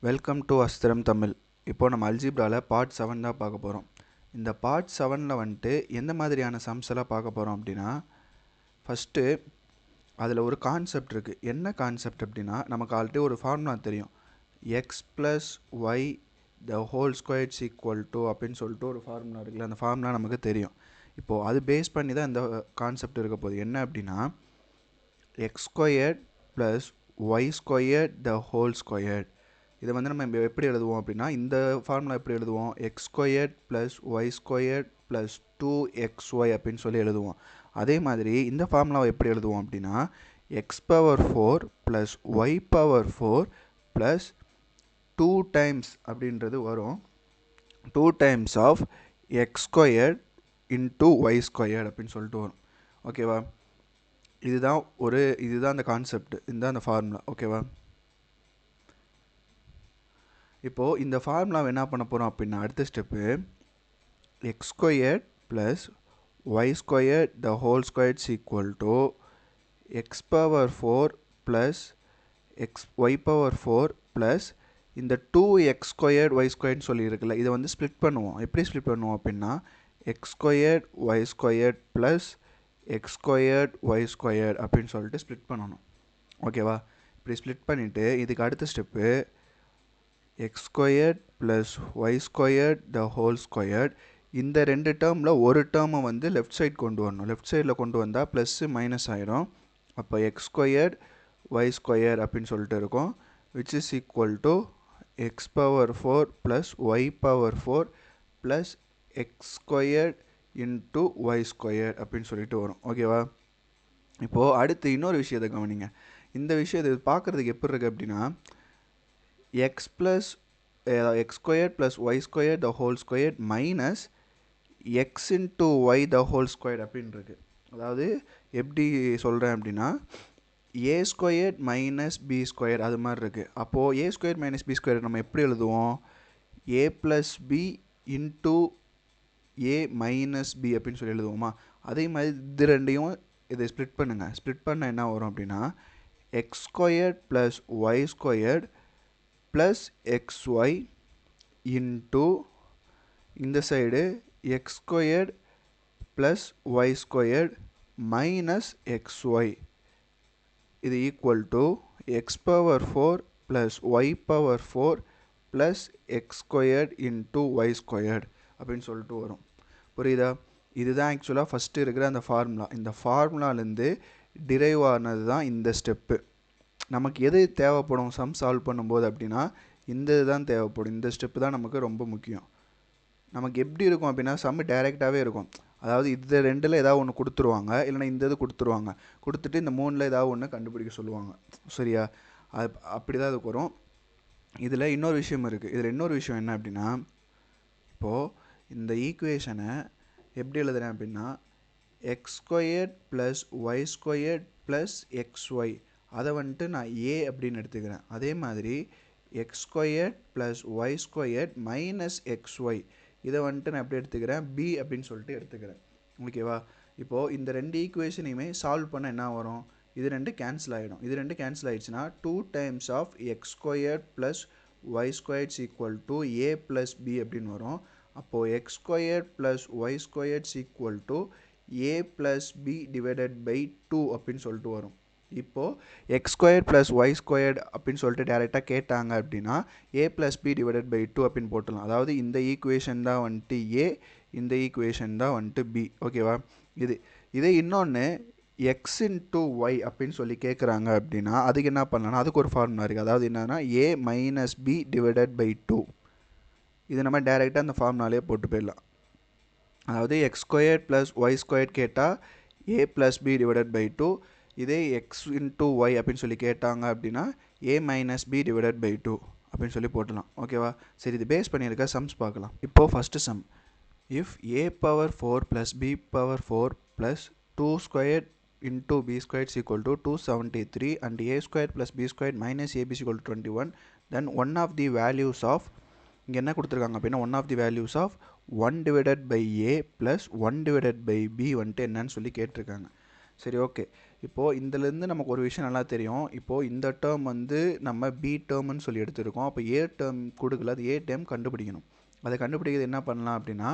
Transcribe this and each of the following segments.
Welcome to அஸ்திரம் தமிழ். இப்போது நம்ம அல்ஜிப்ராவில் part 7 தான் பார்க்க போகிறோம். இந்த பார்ட் 7ல் வந்துட்டு எந்த மாதிரியான சம்ஸ் எல்லாம் பார்க்க போகிறோம் அப்படின்னா, ஃபஸ்ட்டு அதில் ஒரு கான்செப்ட் இருக்குது. என்ன கான்செப்ட் அப்படின்னா, நமக்கு ஆல்ரெடி ஒரு ஃபார்முலா தெரியும். X plus y the whole squares equal to அப்படின்னு சொல்லிட்டு ஒரு ஃபார்முலா இருக்குல்ல, அந்த ஃபார்முலா நமக்கு தெரியும். இப்போது அது பேஸ் பண்ணி தான் இந்த கான்செப்ட் இருக்க போகுது. என்ன அப்படின்னா, x squared plus Y squared the whole squared. இதை வந்து நம்ம எப்படி எழுதுவோம் அப்படின்னா, இந்த ஃபார்முலா எப்படி எழுதுவோம், x squared plus Y squared plus 2xy அப்படின்னு சொல்லி எழுதுவோம். அதே மாதிரி இந்த ஃபார்முலாவை எப்படி எழுதுவோம் அப்படின்னா, x power 4 plus y power 4 plus 2 times அப்படின்றது வரும். 2 times of X squared into y squared அப்படின்னு சொல்லிட்டு வரும். ஓகேவா? இதுதான் அந்த கான்செப்ட், இதுதான் அந்த ஃபார்முலா. ஓகேவா? இப்போது இந்த ஃபார்முலாவை என்ன பண்ண போகிறோம் அப்படின்னா, அடுத்த step x squared plus Y squared the whole squares equal to x power 4 plus y power 4 plus இந்த 2x ஸ்கொயர்ட் ஒய் ஸ்கொயர்ட்னு சொல்லியிருக்குல்ல, இதை வந்து ஸ்ப்ளிட் பண்ணுவோம். எப்படி ஸ்ப்ளிட் பண்ணுவோம் அப்படின்னா, x squared y squared plus x squared y squared அப்படின்னு சொல்லிட்டு split பண்ணணும். ஓகேவா? இப்படி ஸ்ப்ளிட் பண்ணிவிட்டு இதுக்கு அடுத்த step x squared plus Y squared the whole squared. இந்த ரெண்டு டேர்மில் ஒரு டேர்மை வந்து லெஃப்ட் சைட் கொண்டு வரணும். லெஃப்ட் சைடில் கொண்டு வந்தால் ப்ளஸ்ஸு மைனஸ் ஆகிடும். அப்போ எக்ஸ் ஸ்கொயர்ட் ஒய் ஸ்கொயர் அப்படின்னு சொல்லிட்டு இருக்கும், which is equal to x power 4 plus y power 4 plus x squared into y square அப்படின்னு சொல்லிட்டு வரும். ஓகேவா? இப்போது அடுத்து இன்னொரு விஷயத்தை கவனிங்க. இந்த விஷயத்தை பார்க்குறதுக்கு எப்படி இருக்குது அப்படின்னா, x plus x squared plus y squared the whole squared minus x into y the whole squared அப்படின்னு இருக்கு. அதாவது எப்படி சொல்கிறேன் அப்படின்னா, a squared minus b squared அது மாதிரி இருக்குது. அப்போது a squared minus b squared நம்ம எப்படி எழுதுவோம், a plus b into a minus b அப்படின்னு சொல்லி எழுதுவோமா? அதே மாதிரி இது ரெண்டையும் இதை ஸ்ப்ளிட் பண்ணுங்கள். ஸ்ப்ளிட் பண்ண என்ன வரும் அப்படின்னா, x squared plus y squared plus xy into இந்த side x squared plus y squared minus xy இது equal to x power 4 plus y power 4 plus x squared into y squared அப்படின்னு சொல்லிட்டு வரும். புரியுதா? இதுதான் ஆக்சுவலாக ஃபஸ்ட்டு இருக்கிற அந்த ஃபார்முலா. இந்த ஃபார்முலாலேருந்து டிரைவ் ஆனது தான் இந்த ஸ்டெப்பு. நமக்கு எது தேவைப்படும் சம் சால்வ் பண்ணும்போது அப்படின்னா, இந்த இதுதான் தேவைப்படும். இந்த ஸ்டெப்பு தான் நமக்கு ரொம்ப முக்கியம். நமக்கு எப்படி இருக்கும் அப்படின்னா, சம் டைரெக்டாகவே இருக்கும். அதாவது இந்த ரெண்டில் ஏதாவது ஒன்று கொடுத்துருவாங்க, இல்லைனா இந்த இது கொடுத்துருவாங்க. கொடுத்துட்டு இந்த 3ல் ஏதாவது ஒன்று கண்டுபிடிக்க சொல்லுவாங்க. சரியா? அப்படி தான் இதுக்கு வரும். இதில் இன்னொரு விஷயம் இருக்குது. இதில் இன்னொரு விஷயம் என்ன அப்படின்னா, இப்போது இந்த ஈக்குவேஷனை எப்படி எழுதுகிறேன் அப்படின்னா, x squared plus Y squared plus x y அதை வந்துட்டு நான் ஏ அப்படின்னு எடுத்துக்கிறேன். அதே மாதிரி x squared plus Y squared minus x y இதை வந்துட்டு நான் எப்படி எடுத்துக்கிறேன், பி அப்படின்னு சொல்லிட்டு எடுத்துக்கிறேன். ஓகேவா? இப்போது இந்த ரெண்டு ஈக்குவேஷனையுமே சால்வ் பண்ண என்ன வரும், இது ரெண்டு கேன்சல் ஆகிடும். இது ரெண்டு கேன்சல் ஆகிடுச்சுன்னா 2 times of X squared plus Y squareds equal to A plus B அப்படின்னு வரும். அப்போது X squared plus Y squareds equal to A plus B divided by 2 அப்படின்னு சொல்லிட்டு வரும். இப்போது X square plus Y squared அப்படின்னு சொல்லிட்டு டேரெக்டாக கேட்டாங்க அப்படின்னா A plus B divided by 2 அப்படின்னு போட்டுடலாம். அதாவது இந்த ஈக்குவேஷன் தான் வந்துட்டு ஏ, இந்த ஈக்குவேஷன் தான் வந்துட்டு பி. ஓகேவா? இதே இன்னொன்று எக்ஸ் இன்ட்டு ஒய் அப்படின்னு சொல்லி கேட்குறாங்க அப்படின்னா அதுக்கு என்ன பண்ணலாம்னா, அதுக்கு ஒரு ஃபார்முலா இருக்குது. அதாவது என்னன்னா, a minus b divided by 2. இது நம்ம டேரெக்டாக அந்த ஃபார்முலாலே போட்டு போயிடலாம். அதாவது x square plus Y square கேட்டால் a plus B divided by 2. இதே எக்ஸ் இன்ட்டு ஒய் அப்படின்னு சொல்லி கேட்டாங்க அப்படின்னா a minus b divided by 2 அப்படின்னு சொல்லி போட்டலாம். ஓகேவா? சரி, இது பேஸ் பண்ணியிருக்க சம்ஸ் பார்க்கலாம். இப்போது first sum, if a power 4 plus b power 4 plus 2 square into b square equal to 273 and a square plus B square minus a b equal to 21, then one of the values of, இங்கே என்ன கொடுத்துருக்காங்க அப்படின்னா, one of the values of 1 divided by a plus 1 divided by b வந்துட்டு என்னன்னு சொல்லி கேட்டிருக்காங்க. சரி, okay. இப்போது இதிலேருந்து நமக்கு ஒரு விஷயம் நல்லா தெரியும். இப்போது இந்த டேர்ம் வந்து நம்ம பி டேர்ம்னு சொல்லி எடுத்துருக்கோம். அப்போ ஏ டேர்ம் கொடுக்கல, அது ஏ டேர்ம் கண்டுபிடிக்கணும். அதை கண்டுபிடிக்கிறது என்ன பண்ணலாம் அப்படின்னா,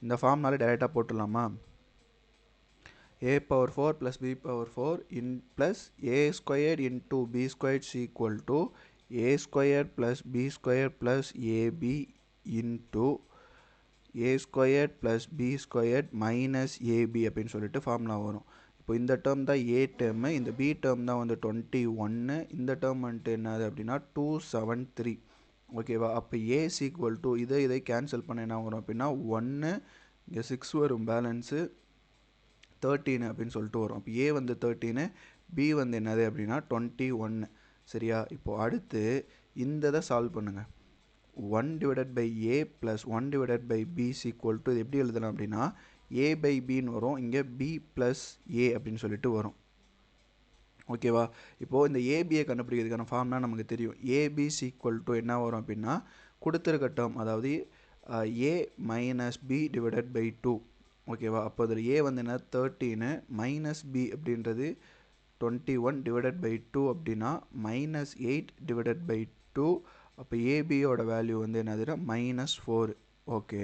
இந்த ஃபார்ம்னால டைரெக்டாக போட்டுடலாமா? a power 4 plus b power 4 in plus a squared into b squared is equal to a squared plus b squared plus ab into a squared plus b squared minus ab அப்படின்னு சொல்லிட்டு ஃபார்முலா வரும். இப்போ இந்த term தான் a term, இந்த b term தான் வந்து 21, இந்த டேர்ம் வந்துட்டு என்னது அப்படின்னா 273. ஓகேவா? அப்போ a is equal to இதை கேன்சல் பண்ண என்ன வரும் அப்படின்னா 1, இங்கே 6 வரும் பேலன்ஸு 13 அப்படின்னு சொல்லிட்டு வரும். அப்போ ஏ வந்து 13, பி வந்து என்னது அப்படின்னா 21. சரியா? இப்போது அடுத்து இந்த இதை சால்வ் பண்ணுங்கள். 1 divided by a plus 1 divided by b is equal to இது எப்படி எழுதலாம் அப்படின்னா ஏ பை பின்னு வரும், இங்கே பி ப்ளஸ் ஏ அப்படின்னு சொல்லிட்டு வரும். ஓகேவா? இப்போது இந்த ஏபியை கண்டுபிடிக்கிறதுக்கான ஃபார்ம்னா நமக்கு தெரியும். ஏபி இஸ் ஈக்குவல் டு என்ன வரும் அப்படின்னா கொடுத்துருக்க டேர்ம், அதாவது ஏ மைனஸ் பி டிவைடட் பை 2. ஓகேவா? அப்போ இதில் ஏ வந்து என்ன 13 மைனஸ் பி அப்படின்றது 21 டிவைடட் பை 2 அப்படின்னா மைனஸ் 8 டிவைடட் பை 2. அப்போ ஏபியோட வேல்யூ வந்து என்னதுன்னா -4. ஓகே,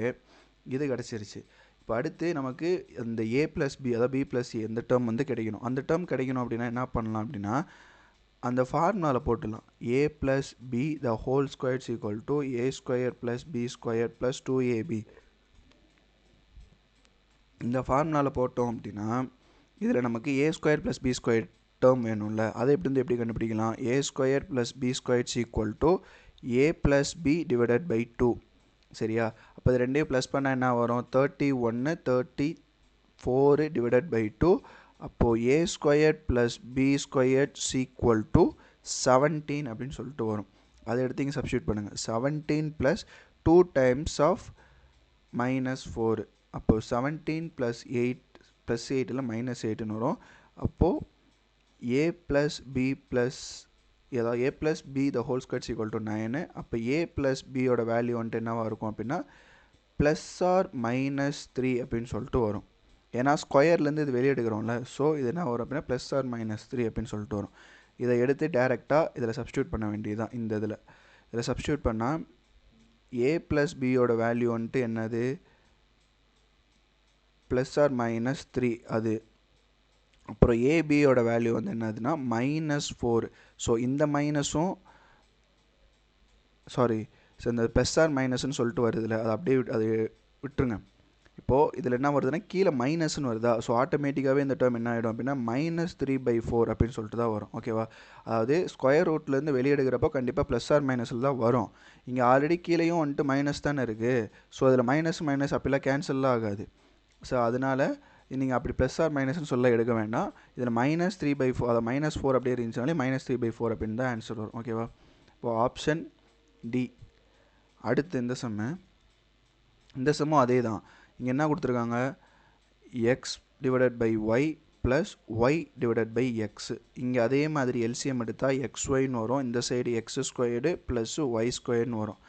இது கிடச்சிருச்சு. இப்போ அடுத்து நமக்கு இந்த ஏ ப்ளஸ் பி, அதாவது பி ப்ளஸ் ஏ இந்த டேர்ம் வந்து கிடைக்கணும். அந்த டேர்ம் கிடைக்கணும் அப்படின்னா என்ன பண்ணலாம் அப்படின்னா அந்த ஃபார்முலாவில் போட்டுடலாம். A plus B the whole square equal to A square plus B square plus 2ab. இந்த ஃபார்முலாவில் போட்டோம் அப்படின்னா இதில் நமக்கு A square plus B square term வேணும்ல, அதை எப்படி கண்டுபிடிக்கலாம்? A square plus B square equal to A plus B divided by 2. சரியா? அப்போ இது ரெண்டையும் ப்ளஸ் பண்ணால் என்ன வரும்? 31 34 டிவைடட் பை 2. அப்போது A square plus B square equal to 17 அப்படின்னு சொல்லிட்டு வரும். அதை எடுத்து இங்கே சப்ஸ்டியூட் பண்ணுங்கள். 17 ப்ளஸ் 2 டைம்ஸ் ஆஃப் -4. அப்போது 17 ப்ளஸ் 8 ப்ளஸ் 8 -8ன்னு வரும். அப்போது ஏ ப்ளஸ் பி ப்ளஸ் ஏதாவது A plus B the whole square equal to 9. அப்போ ஏ ப்ளஸ் பியோட வேல்யூ வந்துட்டு என்னவாக இருக்கும் அப்படின்னா ப்ளஸ் ஆர் -3 அப்படின்னு சொல்லிட்டு வரும். ஏன்னா ஸ்கொயர்லேருந்து இது வெளியே எடுக்கிறோம்ல, ஸோ இது என்ன வரும் அப்படின்னா ப்ளஸ் ஆர் -3 அப்படின்னு சொல்லிட்டு வரும். இதை எடுத்து டேரெக்டாக இதில் சப்ஸ்டியூட் பண்ண வேண்டியது தான். இதில் சப்ஸ்டியூட் பண்ணால் ஏ ப்ளஸ் பியோட வேல்யூ வந்துட்டு என்னது ப்ளஸ் ஆர் -3 அது. அப்புறம் ஏபியோட வேல்யூ வந்து என்னதுன்னா -4. ஸோ இந்த மைனஸும் ஸோ இந்த ப்ளஸ் ஆர் மைனஸ்ன்னு சொல்லிட்டு வருதுல்ல, அது அப்படியே அது விட்டுருங்க. இப்போது இதில் என்ன வருதுன்னா கீழே மைனஸ்ன்னு வருதா, ஸோ ஆட்டோமேட்டிக்காகவே இந்த டேர்ம் என்ன ஆகிடும் அப்படின்னா -3/4 அப்படின்னு சொல்லிட்டு தான் வரும். ஓகேவா? அதாவது ஸ்கொயர் ரூட்லேருந்து வெளியே எடுக்கிறப்போ கண்டிப்பாக ப்ளஸ் ஆர் மைனஸில் தான் வரும். இங்கே ஆல்ரெடி கீழேயும் வந்துட்டு மைனஸ் தானே இருக்குது, ஸோ அதில் மைனஸ் அப்படிலாம் கேன்சல்லாம் ஆகாது. ஸோ அதனால் நீங்கள் அப்படி ப்ளஸ் ஆர் மைனஸ்ன்னு சொல்ல எடுக்க வேண்டாம். இதில் -3/4, அதை -4 அப்படியே இருந்துச்சுனாலே -3/4 அப்படின்னு தான் ஆன்சர் வரும். ஓகேவா? இப்போது ஆப்ஷன் டி. அடுத்து இந்த சம்மும் அதே தான். இங்கே என்ன கொடுத்துருக்காங்க? X divided by y plus y divided by x. இங்கே அதே மாதிரி எல்சிஎம் எடுத்தால் எக்ஸ் ஒய்ன்னு வரும், இந்த side x squared plus y ஸ்கொயர்னு வரும்.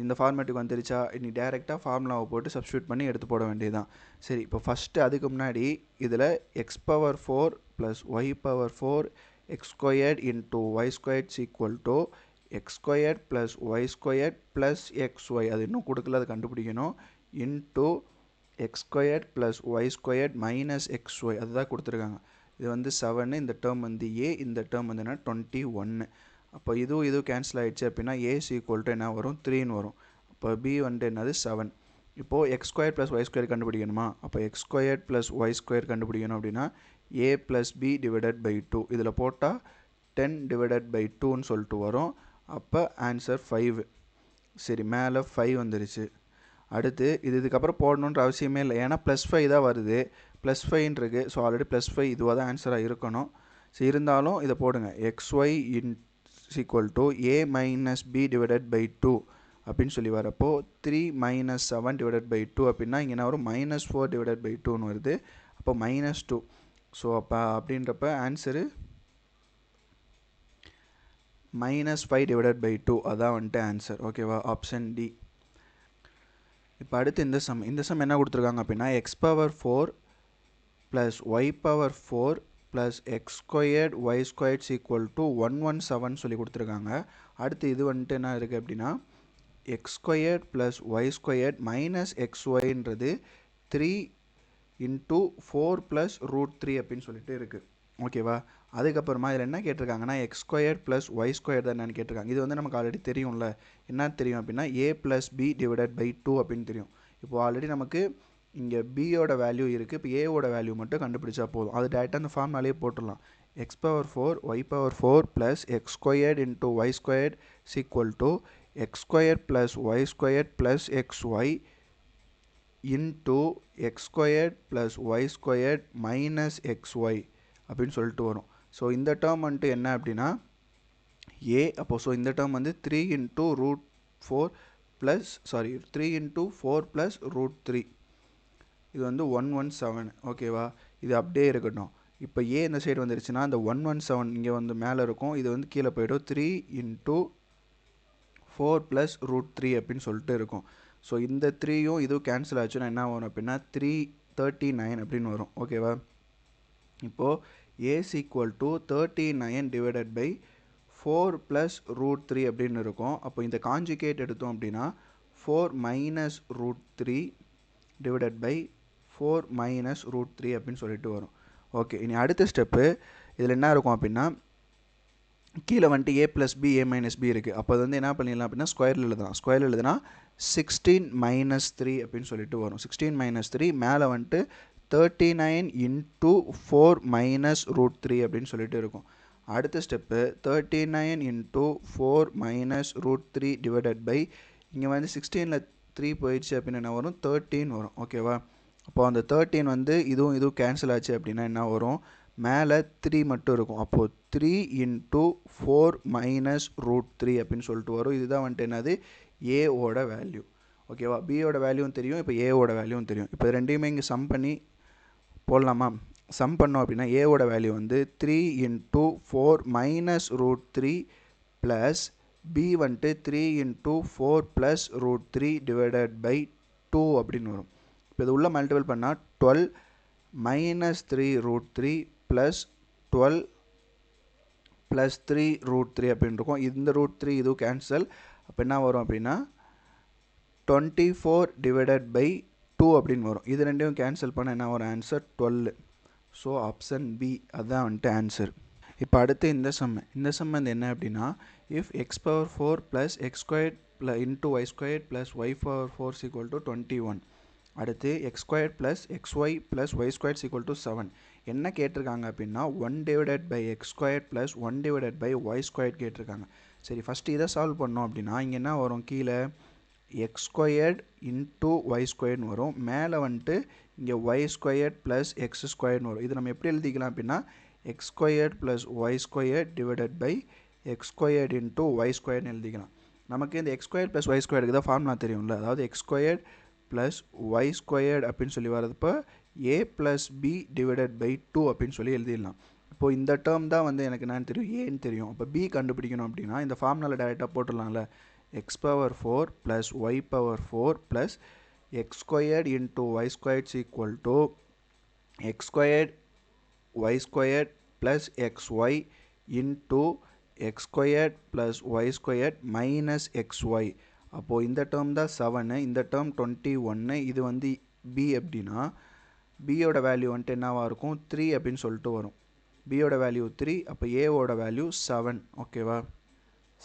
இந்த ஃபார்மேட்டுக்கு வந்துருச்சா? இனி டேரெக்டாக ஃபார்முலாவை போட்டு சப்ஸ்டியூட் பண்ணி எடுத்து போட வேண்டியது தான். சரி, இப்போ ஃபஸ்ட்டு அதுக்கு முன்னாடி இதில் x power 4 plus y power 4 x squared into y squared equal to x squared plus Y squared plus x y, அது இன்னும் கொடுக்கல, அது கண்டுபிடிக்கணும், into x squared plus Y squared minus x y, அதுதான் கொடுத்துருக்காங்க. இது வந்து 7, இந்த டேர்ம் வந்து ஏ, இந்த டேர்ம் வந்து என்ன 21. அப்போ இதுவும் கேன்சல் ஆகிடுச்சு அப்படின்னா ஏ ஈக்குவல் டு என்ன வரும் 3ன்னு வரும். அப்போ பி வந்துட்டு என்னது 7. இப்போது X square plus Y square கண்டுபிடிக்கணுமா? அப்போ X square plus Y square கண்டுபிடிக்கணும் அப்படின்னா A plus B divided by 2 இதில் போட்டால் 10 டிவைடட் பை 2ன்னு சொல்லிட்டு வரும். அப்போ ஆன்சர் 5. சரி, மேலே 5 வந்துருச்சு. அடுத்து இதுக்கப்புறம் போடணுன்ற அவசியமே இல்லை, ஏன்னா +5 தான் வருது, +5 இருக்குது. ஸோ ஆல்ரெடி +5 இதுவாக தான் ஆன்சராக இருக்கணும். ஸோ இருந்தாலும் இதை போடுங்க. xy equal to a minus b divided by 2 அப்படின்னு சொல்லி வரப்போ 3 மைனஸ் 7 டிவைடட் பை 2 அப்படின்னா இங்கே என்ன வரும் -4 டிவைடட் பை 2ன்னு வருது. அப்போ -2. ஸோ அப்போ அப்படின்றப்ப ஆன்சரு -5 டிவைடட் பை 2, அதான் வந்துட்டு ஆன்சர். ஓகேவா? Option D. இப்போ அடுத்து இந்த சம் என்ன கொடுத்துருக்காங்க அப்படின்னா x power 4 plus y power 4 plus x squared y squared is equal to 117 சொல்லி கொடுத்துருக்காங்க. அடுத்து இது வந்துட்டு என்ன இருக்குது அப்படின்னா x squared plus y squared minus xyன்றது 3 into 4 plus root 3 அப்படின்னு சொல்லிட்டு இருக்குது. ஓகேவா? அதுக்கப்புறமா இதில் என்ன கேட்டிருக்காங்கன்னா X square plus Y square தான் என்னன்னு கேட்டிருக்காங்க. இது வந்து நமக்கு ஆல்ரெடி தெரியும்ல. என்ன தெரியும் அப்படின்னா a + b டிவைடட் பை 2 அப்படின்னு தெரியும். இப்போது ஆல்ரெடி நமக்கு இங்கே பியோட வேல்யூ இருக்குது. இப்போ ஏவோட வேல்யூ மட்டும் கண்டுபிடிச்சா போதும். அது டேரெக்டாக அந்த ஃபார்ம்னாலே போட்டுடலாம். x⁴y⁴ plus x squared into y squared is equal to x square plus Y square plus xy into x squared plus Y squared minus xy அப்படின்னு சொல்லிட்டு வரும். ஸோ இந்த டேர்ம் வந்துட்டு என்ன அப்படின்னா ஏ. அப்போது ஸோ இந்த டேர்ம் வந்து 3 into root 4 plus 3 into 4 plus root 3. இது வந்து 117. ஓகேவா? இது அப்படியே இருக்கட்டும். இப்போ ஏ இந்த சைடு வந்துருச்சுன்னா அந்த 117 இங்கே வந்து மேலே இருக்கும். இது வந்து கீழே போய்டும். 3 இன்ட்டு 4 ப்ளஸ் ரூட் 3 அப்படின்னு சொல்லிட்டு இருக்கும். ஸோ இந்த 3யும் இதுவும் கேன்சல் ஆச்சுன்னா என்ன வரும் அப்படின்னா 339 அப்படின்னு வரும். ஓகேவா? இப்போது a is equal to 39 divided by 4 plus root 3 அப்படின்னு இருக்கும். அப்போ இந்த காஞ்சுகேட் எடுத்தோம் அப்படின்னா 4 minus root 3 divided by 4 minus root 3 அப்படின்னு சொல்லிட்டு வரும். ஓகே, இனி அடுத்த ஸ்டெப்பு இதில் என்ன இருக்கும் அப்படின்னா கீழே வந்துட்டு a + b a - b இருக்குது. அப்போ அது வந்து என்ன பண்ணிடலாம் அப்படின்னா ஸ்கொயரில் எழுதலாம். ஸ்கொயரில் எழுதுனா 16 - 3 அப்படின்னு சொல்லிட்டு வரும். 16 - 3 மேலே வந்துட்டு 39 into 4 minus root 3 அப்படின்னு சொல்லிட்டு இருக்கும். அடுத்த step 39 into 4 minus root 3 divided by இங்கே வந்து 16ல் 3 போயிடுச்சு அப்படின்னு என்ன வரும் 13 வரும். ஓகேவா? அப்போ அந்த 13 வந்து இதுவும் கேன்சல் ஆச்சு அப்படின்னா என்ன வரும் மேலே 3 மட்டும் இருக்கும். அப்போது 3 into 4 minus root 3 அப்படின்னு சொல்லிட்டு வரும். இதுதான் வந்துட்டு என்னது ஏவோட வேல்யூ. ஓகேவா? பியோட வேல்யூவும் தெரியும். இப்போ ஏவோட வேல்யூவும் தெரியும். இப்போ ரெண்டையுமே இங்கே சம் பண்ணி போடலாமா? சம் பண்ணோம் அப்படின்னா ஏவோட வேல்யூ வந்து 3 into 4 minus root 3 plus B வந்துட்டு 3 into 4 plus root 3 divided by 2 அப்படின்னு வரும். இப்போ இது உள்ள மல்டிபிள் பண்ணால் 12 minus 3 root 3 plus 12 plus 3 root 3 அப்படின்னு இருக்கும். இந்த root 3 இதுவும் கேன்சல். அப்போ என்ன வரும் அப்படின்னா 24 divided by 2 அப்படின்னு வரும். இது ரெண்டையும் கேன்சல் பண்ண என்ன வரும் ஆன்சர் 12. ஸோ ஆப்ஷன் பி அதுதான் வந்துட்டு ஆன்சர். இப்போ அடுத்து இந்த சம் வந்து என்ன அப்படின்னா if x⁴ plus x squared into y squared plus y⁴ is equal to 21. அடுத்து x squared plus xy plus Y squared is equal to 7. என்ன கேட்டிருக்காங்க அப்படின்னா 1 divided by x squared plus 1 divided by y squared கேட்டிருக்காங்க. சரி, first இதை solve பண்ணோம் அப்படின்னா இங்கே என்ன வரும் கீழே எக்ஸ் ஸ்கொயர்ட் இன்ட்டு ஒய் ஸ்கொயர்னு வரும். மேலே வந்துட்டு இங்கே ஒய் ஸ்கொயர்ட் ப்ளஸ் எக்ஸ் ஸ்கொயர்னு வரும். இது நம்ம எப்படி எழுதிக்கலாம் அப்படின்னா x squared plus Y squared divided by x squared into y ஸ்கொயர்னு எழுதிக்கலாம். நமக்கு இந்த எக்ஸ் ஸ்கொயர் ப்ளஸ் ஒய் ஸ்கொயருக்கு தான் ஃபார்முலா தெரியும்ல. அதாவது x squared plus Y squared அப்படின்னு சொல்லி வரதுப்போ a plus B divided by 2 அப்படின்னு சொல்லி எழுதிடலாம். இப்போது இந்த டேர்ம் தான் வந்து எனக்கு என்னன்னு தெரியும் ஏன்னு தெரியும். அப்போ பி கண்டுபிடிக்கணும் அப்படின்னா இந்த ஃபார்முலாவில் டேரெக்டாக போட்டுடலாம்ல. x⁴ plus y⁴ plus x squared into y squared is equal to x squared y squared plus xy into x squared plus y squared minus xy. அப்போது இந்த டேர்ம் தான் 7, இந்த டேர்ம் 21. இது வந்து b அப்படின்னா பியோட வேல்யூ வந்துட்டு என்னவாக இருக்கும் 3 அப்படின்னு சொல்லிட்டு வரும். பியோட வேல்யூ 3. அப்போ ஏவோட வேல்யூ 7. ஓகேவா?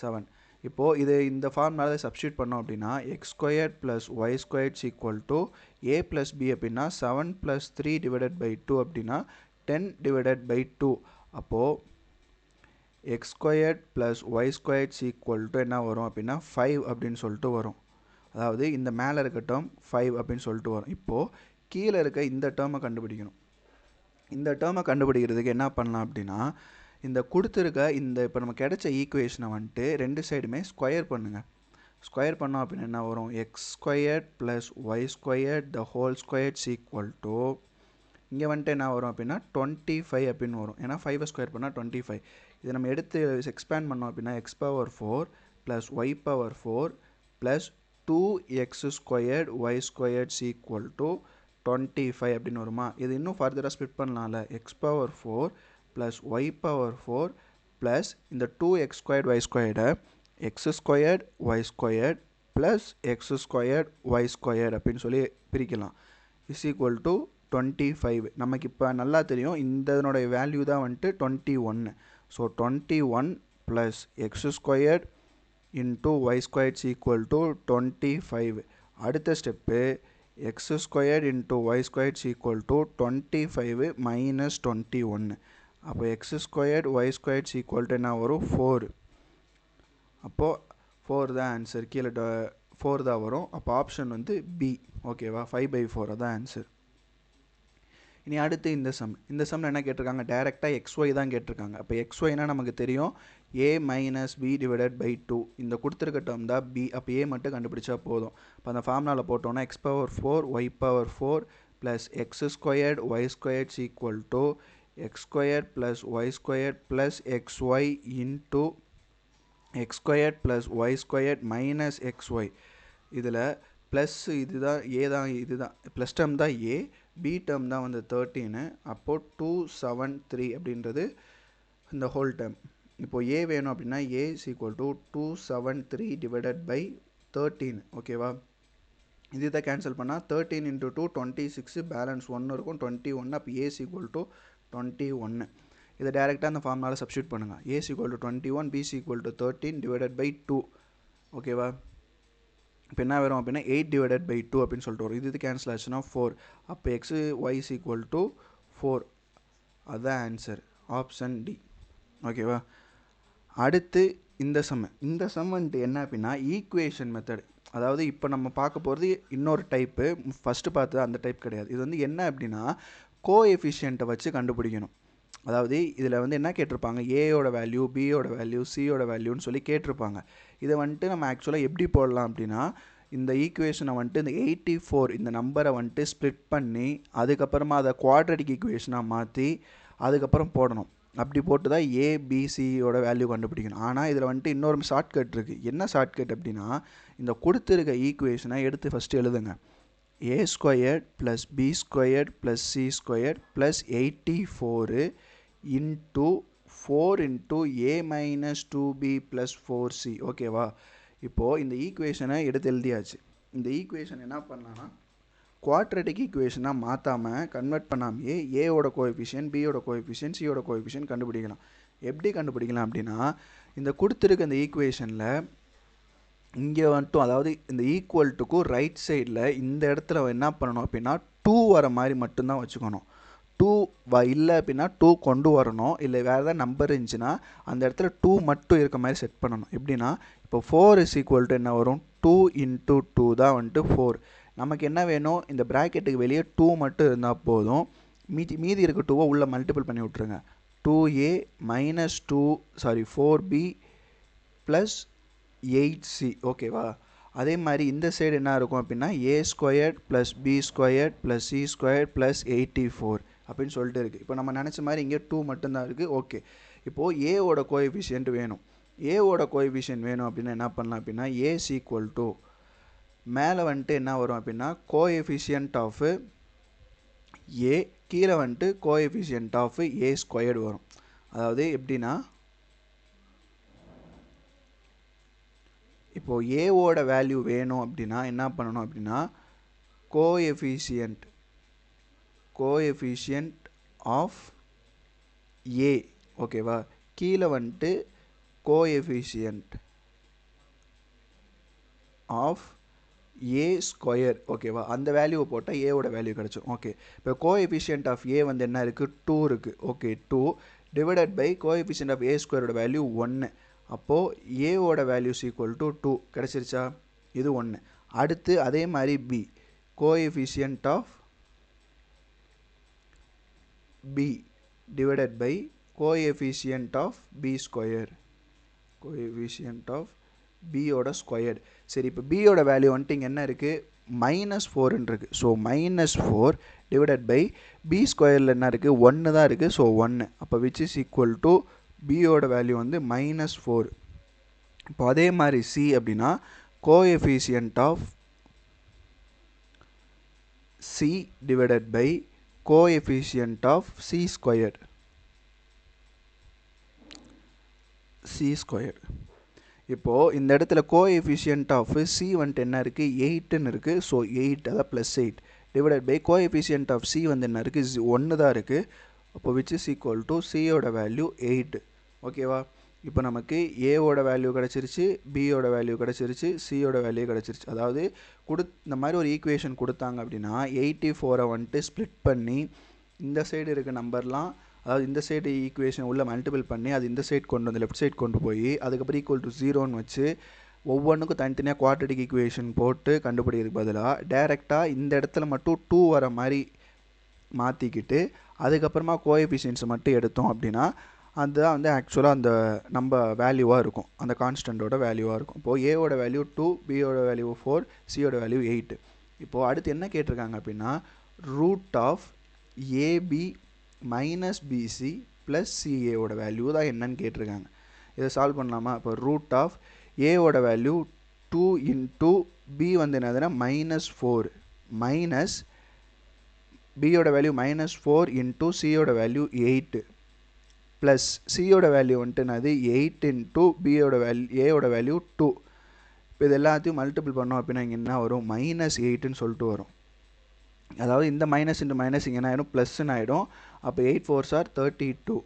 7. இப்போது இது இந்த ஃபார்முலாவில் சப்ஸ்டியூட் பண்ணோம் அப்படின்னா x squared plus Y squared is equal to A plus b அப்படின்னா 7 + 3 டிவைடட் பை 2 அப்படின்னா 10 டிவைடட் பை 2. அப்போது X squared plus Y squared is equal to என்ன வரும் அப்படின்னா 5 அப்படின்னு சொல்லிட்டு வரும். அதாவது இந்த மேலே இருக்க டேர்ம் 5 அப்படின்னு சொல்லிட்டு வரும். இப்போது கீழே இருக்க இந்த டேர்மை கண்டுபிடிக்கணும். இந்த டேர்மை கண்டுபிடிக்கிறதுக்கு என்ன பண்ணலாம் அப்படின்னா இந்த கொடுத்துருக்க இந்த இப்போ நம்ம கிடைச்ச ஈக்குவேஷனை வந்துட்டு ரெண்டு சைடுமே ஸ்கொயர் பண்ணுங்கள். ஸ்கொயர் பண்ணோம் அப்படின்னு என்ன வரும் x squared plus Y squared the whole squared is equal to இங்கே வந்துட்டு என்ன வரும் அப்படின்னா 25 அப்படின்னு வரும். ஏன்னா 5 ஸ்கொயர் பண்ணால் 25. இதை நம்ம எடுத்து எக்ஸ்பேண்ட் பண்ணோம் அப்படின்னா x⁴ plus y⁴ plus 2x squared y squared is equal to 25 அப்படின்னு வருமா. இது இன்னும் ஃபர்தராக ஸ்ப்ளிட் பண்ணலாம்ல. x⁴ plus y power 4 plus இந்த 2x squared y squared x squared y squared plus x squared y squared அப்படின்னு சொல்லி பிரிக்கலாம் is equal to 25. நமக்கு இப்போ நல்லா தெரியும் இதனுடைய வேல்யூ தான் வந்துட்டு 21. So 21 plus x squared into y squared is equal to 25. அடுத்த step x squared into y squared is equal to 25 minus 21. அப்போ x squared y squared is equal to என்ன வரும் 4. அப்போ 4 தான் ஆன்சர், கீழே 4 தான் வரும். அப்போ ஆப்ஷன் வந்து பி. ஓகேவா, 5/4 தான் ஆன்சர். இனி அடுத்து இந்த சம்மில் என்ன கேட்டிருக்காங்க, டைரெக்டாக XY தான் கேட்டிருக்காங்க. அப்போ XYனா நமக்கு தெரியும் a minus b divided by 2. இந்த கொடுத்துருக்க டேர்ம் தான் பி. அப்போ ஏ மட்டும் கண்டுபிடிச்சா போதும். இப்போ அந்த ஃபார்முலாவில் போட்டோன்னா x power 4 y power 4 plus x squared y squared is equal to x squared plus y squared plus xy into x squared plus y squared minus xy. இதில் ப்ளஸ் இதுதான் ஏ தான், இதுதான் ப்ளஸ் டேர்ம் தான் ஏ, பி டேர்ம் தான் வந்து 13. அப்போது 273 அப்படின்றது இந்த ஹோல் டேர்ம். இப்போது ஏ வேணும் அப்படின்னா A is equal to 273 divided by 13. ஓகேவா, இது தான் கேன்சல் பண்ணால் 13 into 2 26, பேலன்ஸ் 1 இருக்கும் 21. அப்போ ஏ இஸ் ஈக்குவல் டு 21. இதை டேரெக்டாக அந்த ஃபார்முலாவில் சப்ஸ்டியூட் பண்ணுங்கள். A is equal to 21, B is equal to 13 divided by 2. ஓகேவா, இப்போ என்ன வரும் அப்படின்னா 8 டிவைடட் பை 2 அப்படின்னு சொல்லிட்டு வரும். இது கேன்சல் ஆச்சுன்னா 4. அப்போ x y is equal to 4. அதுதான் ஆன்சர், ஆப்ஷன் டி. ஓகேவா, அடுத்து இந்த சம் வந்துட்டு என்ன அப்படின்னா ஈக்குவேஷன் மெத்தட். அதாவது இப்போ நம்ம பார்க்க போகிறது இன்னொரு டைப்பு. ஃபஸ்ட்டு பார்த்தது அந்த டைப் கிடையாது. இது வந்து என்ன அப்படின்னா கோஎஃபிஷியண்ட்டை வச்சு கண்டுபிடிக்கணும். அதாவது இதில் வந்து என்ன கேட்டிருப்பாங்க, ஏயோட வேல்யூ, பியோட வேல்யூ, சியோட வேல்யூன்னு சொல்லி கேட்டிருப்பாங்க. இதை வந்துட்டு நம்ம ஆக்சுவலாக எப்படி போடலாம் அப்படின்னா, இந்த ஈக்குவேஷனை வந்துட்டு இந்த 84 இந்த நம்பரை வந்துட்டு ஸ்ப்ளிட் பண்ணி அதுக்கப்புறமா அதை குவாட்ரட்டிக் ஈக்குவேஷனாக மாற்றி அதுக்கப்புறம் போடணும். அப்படி போட்டு தான் ஏபிசியோட வேல்யூ கண்டுபிடிக்கணும். ஆனால் இதில் வந்துட்டு இன்னொரு ஷார்ட்கட் இருக்குது. என்ன ஷார்ட்கட் அப்படின்னா, இந்த கொடுத்துருக்க ஈக்குவேஷனை எடுத்து ஃபஸ்ட்டு எழுதுங்க. a squared plus b squared plus c squared plus 84 into 4 into a minus 2b plus 4c. ஓகேவா, இப்போது இந்த ஈக்குவேஷனை எடுத்து எழுதியாச்சு. இந்த ஈக்குவேஷன் என்ன பண்ணலான்னா குவாட்ரட்டிக் ஈக்குவேஷனாக மாற்றாமல் கன்வெர்ட் பண்ணாமையே ஏயோட கோஎஃபிஷியன்ட், பியோட கோஎஃபிஷியன்ட், சியோட கோஎஃபிஷியன்ட் கண்டுபிடிக்கலாம். எப்படி கண்டுபிடிக்கலாம் அப்படின்னா, இந்த கொடுத்துருக்க இந்த ஈக்குவேஷனில் இங்கே வந்துட்டும், அதாவது இந்த ஈக்குவல்ட்டுக்கும் ரைட் சைடில் இந்த இடத்துல என்ன பண்ணணும் அப்படின்னா 2 வர மாதிரி மட்டும்தான் வச்சுக்கணும். 2 இல்லை அப்படின்னா 2 கொண்டு வரணும். இல்லை வேறு ஏதாவது நம்பர் இருந்துச்சுன்னா அந்த இடத்துல 2 மட்டும் இருக்க மாதிரி செட் பண்ணணும். எப்படின்னா இப்போ 4 இஸ் ஈக்குவல் டு என்ன வரும், 2 into 2 தான் வந்துட்டு 4. நமக்கு என்ன வேணும், இந்த ப்ராக்கெட்டுக்கு வெளியே 2 மட்டும் இருந்தால் போதும். மீதி இருக்க 2வை உள்ளே மல்டிபிள் பண்ணி விட்ருங்க. 2a minus 4b plus 8c. ஓகேவா, அதே மாதிரி இந்த சைடு என்ன இருக்கும் அப்படின்னா a squared plus b squared plus c squared plus 84 அப்படின்னு சொல்லிட்டு இருக்குது. இப்போ நம்ம நினச்ச மாதிரி இங்கே 2 மட்டும்தான் இருக்குது. ஓகே, இப்போது ஏவோட கோஎஃபிஷியன்ட் வேணும். ஏவோட கோஎஃபிஷியன்ட் வேணும் அப்படின்னா என்ன பண்ணலாம் அப்படின்னா a is equal to மேலே வந்துட்டு என்ன வரும் அப்படின்னா கோஎஃபிஷியன்ட் ஆஃப் ஏ, கீழே வந்துட்டு கோஎஃபிஷியன்ட் ஆஃப் ஏ ஸ்கொயர்டு வரும். அதாவது எப்படின்னா இப்போது ஏவோட வேல்யூ வேணும் அப்படின்னா என்ன பண்ணணும் அப்படின்னா கோஎஃபிஷியன்ட் ஆஃப் ஏ. ஓகேவா, கீழே வந்துட்டு கோஎஃபிஷியன்ட் ஆஃப் ஏ ஸ்கொயர். ஓகேவா, அந்த வேல்யூவை போட்டால் ஏவோட வேல்யூ கிடச்சிடும். ஓகே, இப்போ கோஎஃபிஷியன்ட் ஆஃப் ஏ வந்து என்ன இருக்குது, 2 இருக்குது. Okay, 2 divided by coefficient of A ஸ்கொயரோட வேல்யூ 1. அப்போது ஏவோட வேல்யூஸ் ஈக்குவல் டு 2 கிடச்சிருச்சா, இது 1. அடுத்து அதே மாதிரி b, coefficient of b divided by coefficient of b square, coefficient of பியோட ஸ்கொயர். சரி, இப்போ பியோட வேல்யூ வந்துட்டு இங்கே என்ன இருக்குது, -4 இருக்குது. ஸோ -4 டிவைடட் பை பி ஸ்கொயரில் என்ன இருக்குது, 1 தான் இருக்குது. ஸோ 1. அப்போ விச் இஸ் ஈக்குவல் டு பியோட வேல்யூ வந்து -4. இப்போ அதே மாதிரி சி அப்படின்னா coefficient of c divided by coefficient of c square. C square. இப்போது இந்த இடத்துல கோஎஃபிஷியன்ட் ஆஃப் சி வந்துட்டு என்ன இருக்குது 8ன்னு இருக்குது. ஸோ 8 அதாவது +8 divided by coefficient of C வந்து என்ன இருக்குது 1 தான் இருக்குது. அப்போ விச் இஸ் ஈக்குவல் டு சியோட வேல்யூ 8. ஓகேவா? இப்போ நமக்கு ஏவோட வேல்யூ கிடச்சிருச்சு, பியோட வேல்யூ கிடச்சிருச்சு, சியோட வேல்யூ கிடச்சிருச்சு. அதாவது இந்த மாதிரி ஒரு ஈக்குவேஷன் கொடுத்தாங்க அப்படின்னா 84 வந்துட்டு ஸ்ப்ளிட் பண்ணி இந்த சைடு இருக்க நம்பர்லாம், அதாவது இந்த சைடு ஈக்குவேஷன் உள்ள மல்டிபிள் பண்ணி அது இந்த சைடு கொண்டு வந்து லெஃப்ட் சைடு கொண்டு போய் அதுக்கப்புறம் ஈக்குவல் டு 0ன்னு வச்சு ஒவ்வொன்றுக்கும் தனித்தனியாக குவாட்ரட்டிக் ஈக்குவேஷன் போட்டு கண்டுபிடிக்கிறதுக்கு பதிலாக டேரெக்டாக இந்த இடத்துல மட்டும் 2 வர மாதிரி மாற்றிக்கிட்டு அதுக்கப்புறமா கோஎஃபிஷியன்ஸை மட்டும் எடுத்தோம் அப்படின்னா அதுதான் வந்து ஆக்சுவலாக அந்த நம்ம வேல்யூவாக இருக்கும், அந்த கான்ஸ்டண்ட்டோட வேல்யூவாக இருக்கும். இப்போது ஏவோட வேல்யூ 2, பியோட வேல்யூ 4, சியோட வேல்யூ 8. இப்போது அடுத்து என்ன கேட்டிருக்காங்க அப்படின்னா root of AB minus BC plus சிஏவோட வேல்யூ தான் என்னன்னு கேட்டிருக்காங்க. இதை சால்வ் பண்ணலாமா? இப்போ ரூட் ஆஃப் ஏவோட வேல்யூ 2 இன்ட்டு பி வந்து என்னதுன்னா -4 மைனஸ் பியோட வேல்யூ -4 இன்ட்டு சியோட வேல்யூ 8 ப்ளஸ் சியோட வேல்யூ வந்துட்டு என்னது 8 இன்ட்டு பியோட வேல்யூ ஏவோட வேல்யூ 2. இப்போ இது எல்லாத்தையும் மல்டிபிள் பண்ணோம் அப்படின்னா இங்கே என்ன வரும் -8ன்னு சொல்லிட்டு வரும். அதாவது இந்த மைனஸ் இன்ட்டு மைனஸ் இங்கே என்ன ஆகிடும் ப்ளஸ்ன்னு ஆகிடும். அப்போ 8 4s are 32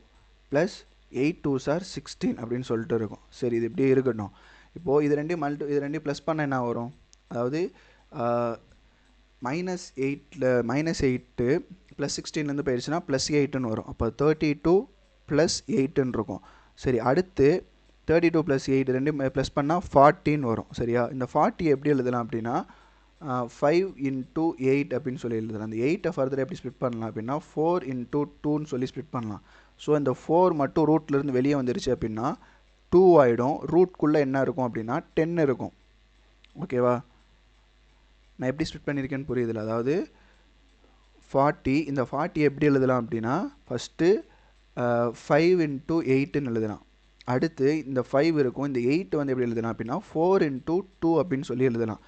plus 8 2s are 16 அப்படின்னு சொல்லிட்டு இருக்கும். சரி, இது இப்படியே இருக்கட்டும். இப்போது இது ரெண்டையும் ப்ளஸ் பண்ண என்ன வரும், அதாவது -8 ப்ளஸ் 16லேருந்து போயிடுச்சுன்னா +8ன்னு வரும். அப்போ 32 + 8ன்னு இருக்கும். சரி, அடுத்து 32 + 8 ரெண்டும் ப்ளஸ் பண்ணால் 40ன்னு வரும். சரியா? இந்த 40 எப்படி எழுதலாம் அப்படின்னா 5 × 8 அப்படின்னு சொல்லி எழுதலாம். அந்த 8 ஃபர்தர் எப்படி ஸ்ப்ளிட் பண்ணலாம் அப்படின்னா 4 × 2ன்னு சொல்லி ஸ்ப்ளிட் பண்ணலாம். ஸோ இந்த 4 மட்டும் ரூட்லேருந்து வெளியே வந்துருச்சு அப்படின்னா 2 ஆகிடும். ரூட்குள்ளே என்ன இருக்கும் அப்படின்னா 10 இருக்கும். ஓகேவா? நான் எப்படி ஸ்ப்ளிட் பண்ணியிருக்கேன்னு புரியுதுல? அதாவது 40, இந்த 40 எப்படி எழுதலாம் அப்படின்னா ஃபஸ்ட்டு 5 × 8ன்னு எழுதலாம். அடுத்து இந்த 5 இருக்கும், இந்த 8 வந்து எப்படி எழுதலாம் அப்படின்னா 4 × 2 அப்படின்னு சொல்லி எழுதலாம்.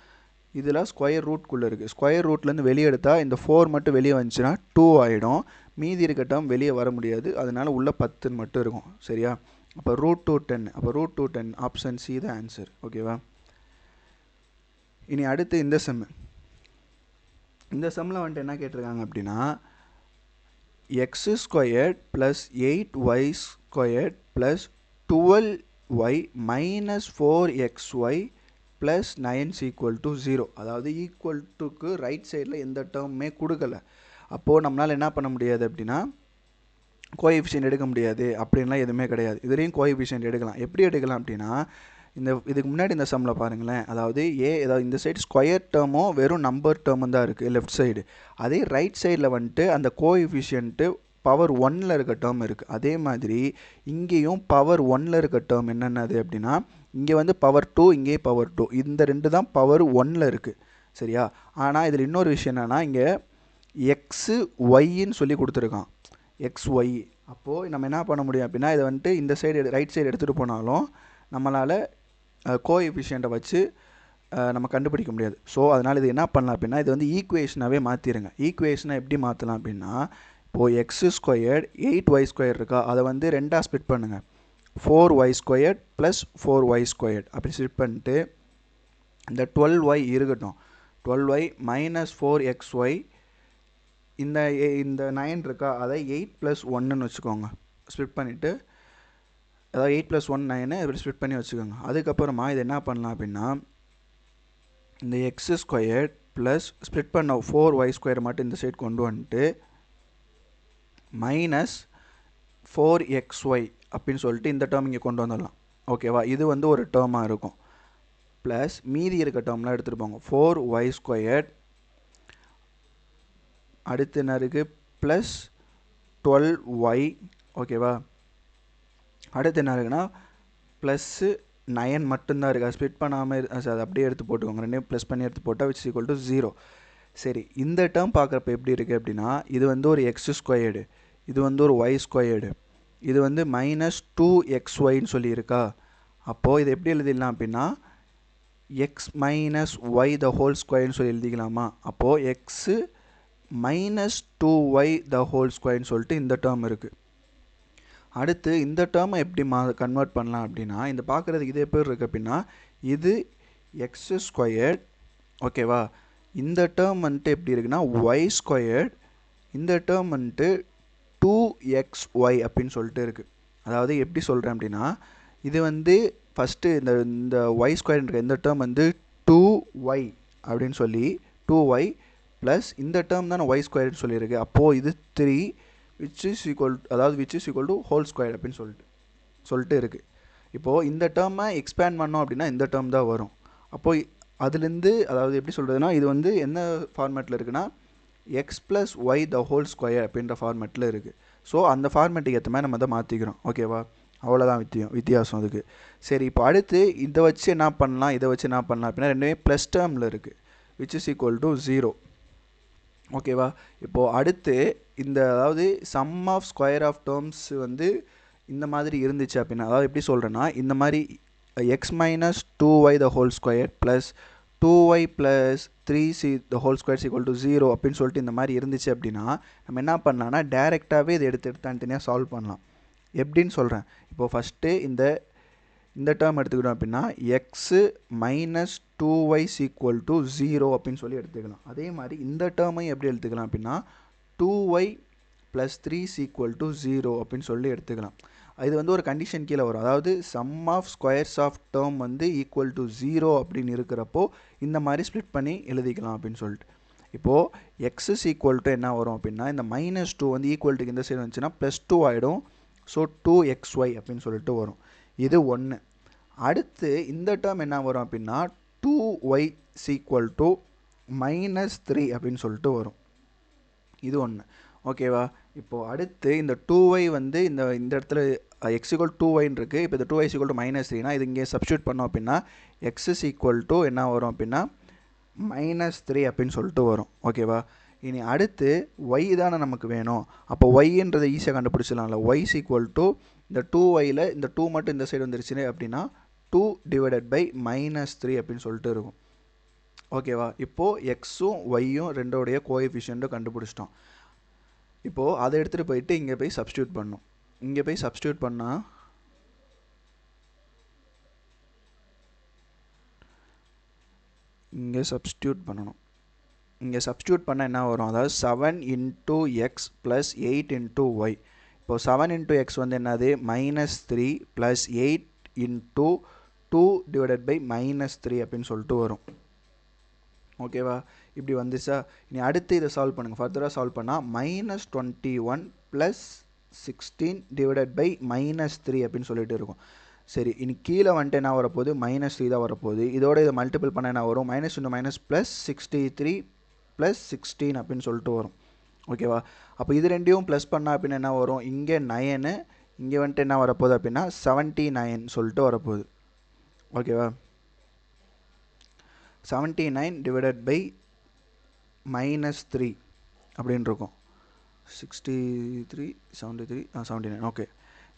இதில் ஸ்கொயர் ரூட்குள்ளே இருக்குது. ஸ்கொயர் ரூட்லேருந்து வெளியே எடுத்தால் இந்த 4 மட்டும் வெளியே வந்துச்சுன்னா 2 ஆகிடும். மீதி இருக்கட்டும் வெளியே வர முடியாது, அதனால் உள்ள 10 மட்டும் இருக்கும். சரியா? அப்போ √2 10. அப்போ √2 10 ஆப்ஷன் சி தான் ஆன்சர். ஓகேவா? இனி அடுத்து இந்த செம்மு. இந்த செம்மில் வந்துட்டு என்ன கேட்டிருக்காங்க அப்படின்னா x² + 8y² + 12y - 4xy + 9 = 0. அதாவது ஈக்குவல் டுக்கு ரைட் சைடில் எந்த டேர்முமே கொடுக்கல. அப்போது நம்மளால் என்ன பண்ண முடியாது அப்படின்னா கோஎஃபிஷியன்ட் எடுக்க முடியாது அப்படின்லாம் எதுவுமே கிடையாது. இதுலேயும் கோஎஃபிஷியன்ட் எடுக்கலாம். எப்படி எடுக்கலாம் அப்படின்னா இதுக்கு முன்னாடி இந்த சம்மில் பாருங்களேன், அதாவது அதாவது இந்த சைடு ஸ்கொயர் டேர்மும் வெறும் நம்பர் டேர்மும் தான் இருக்குது லெஃப்ட் சைடு. அதே ரைட் சைடில் வந்துட்டு அந்த கோஎஃபிஷியன்ட்டு பவர் 1ல் இருக்க டேர்ம் இருக்குது. அதே மாதிரி இங்கேயும் பவர் 1ல் இருக்க டேர்ம் என்னென்னது அப்படின்னா இங்கே வந்து பவர் 2, இங்கே பவர் 2, இந்த ரெண்டு தான் பவர் 1ல் இருக்குது. சரியா? ஆனால் இதில் இன்னொரு விஷயம் என்னென்னா இங்கே XYன்னு சொல்லி கொடுத்துருக்கான், XY. அப்போது நம்ம என்ன பண்ண முடியும் அப்படின்னா இதை வந்துட்டு இந்த சைடு ரைட் சைடு எடுத்துகிட்டு போனாலும் நம்மளால் கோஎஃபிஷியண்ட்டை வச்சு நம்ம கண்டுபிடிக்க முடியாது. ஸோ அதனால் இது என்ன பண்ணலாம் அப்படின்னா இது வந்து ஈக்குவேஷனாகவே மாற்றிடுங்க. ஈக்குவேஷனை எப்படி மாற்றலாம் அப்படின்னா இப்போது x² 8y² இருக்கா, அதை வந்து ரெண்டாக ஸ்ப்ளிட் பண்ணுங்கள். 4y² + 4y² அப்படி ஸ்ப்ளிட் பண்ணிட்டு இந்த 12y இருக்கட்டும், 12y - 4xy, இந்த 9 இருக்கா அதை 8 + 1ன்னு வச்சுக்கோங்க. ஸ்ப்ளிட் பண்ணிவிட்டு அதாவது 8 + 1 9 இப்படி ஸ்ப்ளிட் பண்ணி வச்சுக்கோங்க. அதுக்கப்புறமா இது என்ன பண்ணலாம் அப்படின்னா இந்த x² ப்ளஸ் ஸ்ப்ளிட் பண்ண 4y² மட்டும் இந்த சைடு கொண்டு வந்துட்டு -4xy அப்படின்னு சொல்லிட்டு இந்த டேர்ம் இங்கே கொண்டு வந்துடலாம். ஓகேவா? இது வந்து ஒரு டேர்மாக இருக்கும். ப்ளஸ் மீதி இருக்க டேர்ம்லாம் எடுத்துகிட்டு போங்க. 4y², அடுத்து என்ன இருக்குது ப்ளஸ் 12y. ஓகேவா? அடுத்து என்ன இருக்குன்னா ப்ளஸ்ஸு 9 மட்டும்தான் இருக்குது. அது ஸ்ப்ளிட் பண்ணாமல் அது அப்படியே எடுத்து போட்டுக்கோங்க. ரெண்டையும் ப்ளஸ் பண்ணி எடுத்து போட்டால் which is equal to 0. சரி, இந்த டேர்ம் பார்க்குறப்ப எப்படி இருக்குது அப்படின்னா இது வந்து ஒரு x², இது வந்து ஒரு y², இது வந்து -2xyன்னு சொல்லியிருக்கா. அப்போது இது எப்படி எழுதிடலாம் அப்படின்னா x - y² சொல்லி எழுதிக்கலாமா? அப்போது x - 2y² சொல்லிட்டு இந்த டேர்ம் இருக்குது. அடுத்து இந்த டேர்மை எப்படி கன்வெர்ட் பண்ணலாம் அப்படின்னா, இந்த பார்க்குறதுக்கு இதே பேர் இருக்குது அப்படின்னா, இது எக்ஸ் ஸ்கொயர்ட், ஓகேவா. இந்த டேர்ம் வந்துட்டு எப்படி இருக்குன்னா ஒய் ஸ்கொயர்ட், இந்த டேர்ம் வந்துட்டு 2xy அப்படின்னு சொல்லிட்டு இருக்குது. அதாவது எப்படி சொல்கிறேன் அப்படின்னா, இது வந்து ஃபஸ்ட்டு இந்த ஒய் ஸ்கொயர்ன்ற இந்த டேர்ம் வந்து 2y அப்படின்னு சொல்லி 2y ப்ளஸ் இந்த டேர்ம் தான் ஒய் ஸ்கொயர்னு சொல்லியிருக்கு. அப்போது இது 3 which is equal to whole square அப்படின்னு சொல்லிட்டு இருக்குது. இப்போது இந்த டேர்மை எக்ஸ்பேண்ட் பண்ணோம் அப்படின்னா இந்த டேர்ம் தான் வரும். அப்போது அதுலேருந்து அதாவது எப்படி சொல்கிறதுனா, இது வந்து என்ன ஃபார்மேட்டில் இருக்குன்னா x plus y the whole square அப்படின்ற ஃபார்மேட்டில் இருக்குது. ஸோ அந்த ஃபார்மேட்டுக்கு ஏற்ற மாதிரி நம்ம அதை மாற்றிக்கிறோம், ஓகேவா. அவ்வளோதான் வித்தியாசம் அதுக்கு. சரி, இப்போ அடுத்து இதை வச்சு என்ன பண்ணலாம், இதை வச்சு என்ன பண்ணலாம் அப்படின்னா, ரெண்டுமே ப்ளஸ் டேர்மில் இருக்குது விச் இஸ் ஈக்குவல் டு 0, ஓகேவா. இப்போது அடுத்து இந்த அதாவது sum of square of terms வந்து இந்த மாதிரி இருந்துச்சு அப்படின்னா, அதாவது எப்படி சொல்கிறேன்னா, இந்த மாதிரி X minus 2y the whole square plus 2y plus 3c the whole square equal to 0 அப்படின்னு சொல்லிட்டு இந்த மாதிரி இருந்துச்சு அப்படின்னா, நம்ம என்ன பண்ணலாம்னா டேரெக்டாகவே இதை எடுத்து தனித்தனியாக சால்வ் பண்ணலாம். எப்படின்னு சொல்கிறேன். இப்போது ஃபஸ்ட்டு இந்த டேர்ம் எடுத்துக்கிட்டோம் அப்படின்னா x minus 2y equal to 0 அப்படின்னு சொல்லி எடுத்துக்கலாம். அதே மாதிரி இந்த டேர்மையும் எப்படி எடுத்துக்கலாம் அப்படின்னா 2y plus 3c equal to 0 அப்படின்னு சொல்லி எடுத்துக்கலாம். இது வந்து ஒரு கண்டிஷன் கீழே வரும். அதாவது sum of squares of term வந்து ஈக்குவல் டு 0 அப்படின்னு இருக்கிறப்போ இந்த மாதிரி ஸ்ப்ளிட் பண்ணி எழுதிக்கலாம் அப்படின்னு சொல்லிட்டு. இப்போது எக்ஸஸ் ஈக்குவல் டு என்ன வரும் அப்படின்னா, இந்த மைனஸ் 2 வந்து ஈக்குவல் டுக்கு இந்த சைடு வந்துச்சுன்னா ப்ளஸ் 2 ஆகிடும். ஸோ 2xy அப்படின்னு சொல்லிட்டு வரும். இது 1. அடுத்து இந்த டேர்ம் என்ன வரும் அப்படின்னா 2y ஈக்குவல் டு மைனஸ் 3 அப்படின்னு சொல்லிட்டு வரும். இது 1, ஓகேவா. இப்போது அடுத்து இந்த 2y வந்து இந்த இடத்துல எக்ஸ் ஈக்குவல் 2yன்னு இருக்குது. இப்போ இந்த 2y ஈக்குவல் டு மைனஸ் 3னா இது இங்கே சப்ஸ்டியூட் பண்ணோம் அப்படின்னா எக்ஸஸ் ஈக்குவல் டு என்ன வரும் அப்படின்னா மைனஸ் 3 அப்படின்னு சொல்லிட்டு வரும், ஓகேவா. இனி அடுத்து y தானே நமக்கு வேணும். அப்போ yன்றதை ஈஸியாக கண்டுபிடிச்சிடலாம்ல. y ஈக்குவல் டு இந்த 2yல இந்த 2 மட்டும் இந்த சைடு வந்துருச்சு அப்படின்னா 2 டிவைடட் பை மைனஸ் 3 அப்படின்னு சொல்லிட்டு இருக்கும், ஓகேவா. இப்போது எக்ஸும் ஒய்யும் ரெண்டோடைய கோஎஃபிஷியண்ட்டும் கண்டுபிடிச்சிட்டோம். இப்போது அதை எடுத்துகிட்டு போயிட்டு இங்கே போய் சப்ஸ்டியூட் பண்ணணும். இங்கே போய் சப்ஸ்டியூட் பண்ணால் இங்கே சப்ஸ்டியூட் பண்ணணும். இங்கே சப்ஸ்டியூட் பண்ணால் என்ன வரும், அதாவது 7 into x plus 8 into y. இப்போது 7 இன்ட்டு எக்ஸ் வந்து என்னது minus 3 plus 8 into 2 divided by minus 3 அப்படின்னு சொல்லிட்டு வரும், ஓகேவா. இப்படி வந்துச்சா. இனி அடுத்து இதை சால்வ் பண்ணுங்கள். ஃபர்தராக சால்வ் பண்ணால் minus 21 plus 16 divided by minus 3 அப்படின்னு சொல்லிட்டு இருக்கும். சரி, இனி கீழே வந்துட்டு என்ன வரப்போகுது, மைனஸ் 3 தான் வரப்போகுது. இதோட இதை மல்டிபிள் பண்ண என்ன வரும், minus into minus plus 63 plus 16 அப்படின்னு சொல்லிட்டு வரும், ஓகேவா. அப்போ இது ரெண்டையும் ப்ளஸ் பண்ணால் அப்படின்னு என்ன வரும், இங்கே 9, இங்கே வந்துட்டு என்ன வரப்போகுது அப்படின்னா 79 சொல்லிட்டு வரப்போகுது, ஓகேவா. 79 டிவைடட் பை மைனஸ் 3 அப்படின்னு இருக்கும். 63 73 79, ஓகே.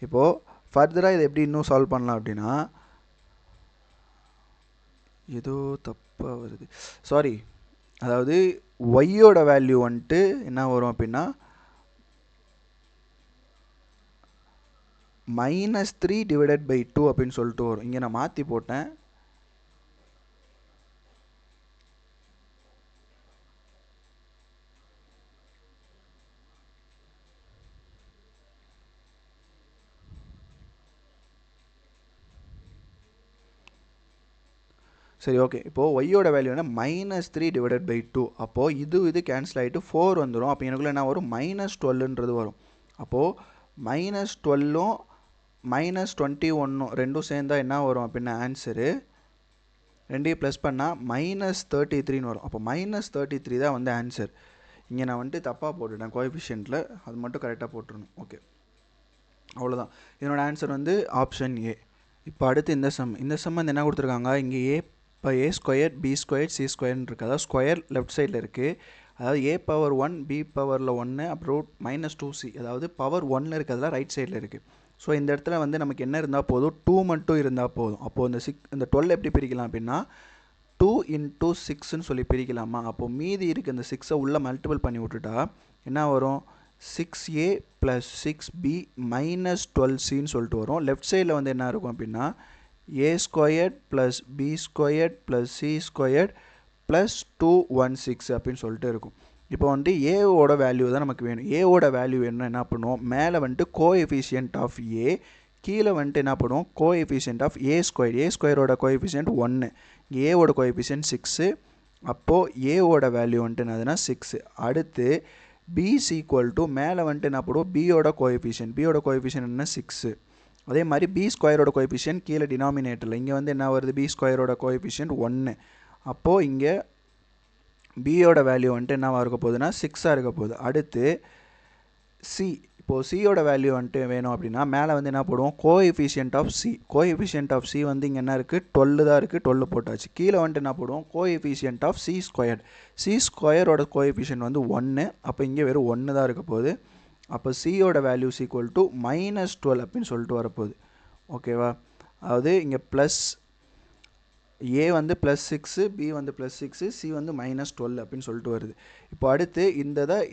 இப்போது ஃபர்தராக இதை எப்படி இன்னும் சால்வ் பண்ணலாம் அப்படின்னா, ஏதோ தப்பாக வருது, சாரி. அதாவது ஒய்யோட வேல்யூ வந்துட்டு என்ன வரும் அப்படின்னா மைனஸ் 3 டிவைடட் பை 2 அப்படின்னு சொல்லிட்டு வரும். இங்கே நான் மாற்றி போட்டேன். சரி, ஓகே. இப்போது ஒய்யோட வேல்யூ என்ன மைனஸ் 3 டிவைடட் பை 2. அப்போது இது கேன்சல் ஆகிட்டு 4 வந்துடும். அப்போ எனக்குள்ள என்ன வரும், மைனஸ் 12ன்றது வரும். அப்போது மைனஸ் 12ம் மைனஸ் 21 ரெண்டும் சேர்ந்தால் என்ன வரும் அப்படின்னா ஆன்சரு ரெண்டையும் ப்ளஸ் பண்ணால் மைனஸ் 33ன்னு வரும். அப்போ மைனஸ் 33 தான் வந்து ஆன்சர். இங்கே நான் வந்துட்டு தப்பாக போட்டுட்டேன் கோஎஃபிஷியண்ட்டில், அது மட்டும் கரெக்டாக போட்டுருணும், ஓகே. அவ்வளோதான். என்னோடய ஆன்சர் வந்து ஆப்ஷன் ஏ. இப்போ அடுத்து இந்த சம் வந்து என்ன கொடுத்துருக்காங்க, இங்கே இப்போ ஏ ஸ்கொயர் பி ஸ்கொயர் சி ஸ்கொயர்னு இருக்குது. அதாவது ஸ்கொயர் லெஃப்ட் சைடில் இருக்குது. அதாவது ஏ பவர் 1 பி பவரில் 1 அப்புறம் மைனஸ் 2c, அதாவது பவர் 1 இருக்கிறதுல ரைட் சைடில் இருக்குது. ஸோ இந்த இடத்துல வந்து நமக்கு என்ன இருந்தால் போதும், 2 மட்டும் இருந்தால் போதும். அப்போது இந்த 12 எப்படி பிரிக்கலாம் அப்படின்னா 2 இன்ட்டு 6ன்னு சொல்லி பிரிக்கலாமா. அப்போது மீதி இருக்குது இந்த 6ஐ உள்ளே மல்டிபிள் பண்ணி விட்டுட்டா என்ன வரும், 6a ப்ளஸ் 6b மைனஸ் 12cன்னு சொல்லிட்டு வரும். லெஃப்ட் சைடில் வந்து என்ன இருக்கும் அப்படின்னா a squared plus b squared plus c squared plus 216 அப்படின்னு சொல்லிட்டு இருக்கும். இப்போ வந்துட்டு ஏவோட வேல்யூ தான் நமக்கு வேணும். ஏவோட வேல்யூ என்ன பண்ணுவோம், மேலே வந்துட்டு கோஎஃபிஷியன்ட் ஆஃப் ஏ, கீழே வந்துட்டு என்ன பண்ணுவோம், coefficient of A square. A ஸ்கொயரோட கோஎஃபிஷியன்ட் 1, ஏவோட கோஎஃபிஷியன்ட் 6. அப்போது ஏவோட வேல்யூ வந்துட்டு என்னதுன்னா 6. அடுத்து b ஈக்குவல் டு மேலே வந்துட்டு என்ன பண்ணுவோம், பியோட கோஎஃபிஷியன்ட் என்ன 6. அதே மாதிரி b ஸ்கொயரோட கோஎஃபிஷியன்ட் கீழே டினாமினேட்டரில், இங்கே வந்து என்ன வருது, b ஸ்கொயரோட கோஎஃபிஷியன்ட் 1. அப்போது இங்கே பியோட வேல்யூ வந்துட்டு என்னவாக இருக்க போகுதுன்னா 6ஆக இருக்க போகுது. அடுத்து சி, இப்போது சியோட வேல்யூ வந்துட்டு வேணும் அப்படின்னா மேலே வந்து என்ன போடுவோம், coefficient of c. Coefficient of C வந்து இங்கே என்ன இருக்குது, 12 தான் இருக்குது, 12 போட்டாச்சு. கீழே வந்துட்டு என்ன போடுவோம், coefficient of C squared. C ஸ்கொயரோட கோஎஃபிஷியன்ட் வந்து 1, அப்போ இங்கே வெறும் 1 தான் இருக்க போகுது. அப்போ சியோட வேல்யூஸ் ஈக்குவல் டு -12 அப்படின்னு சொல்லிட்டு வரப்போகுது. ஓகேவா, அதாவது இங்கே ப்ளஸ் ஏ வந்து +6, பி வந்து +6, சி வந்து -12 அப்படின்னு சொல்லிட்டு வருது. இப்போ அடுத்து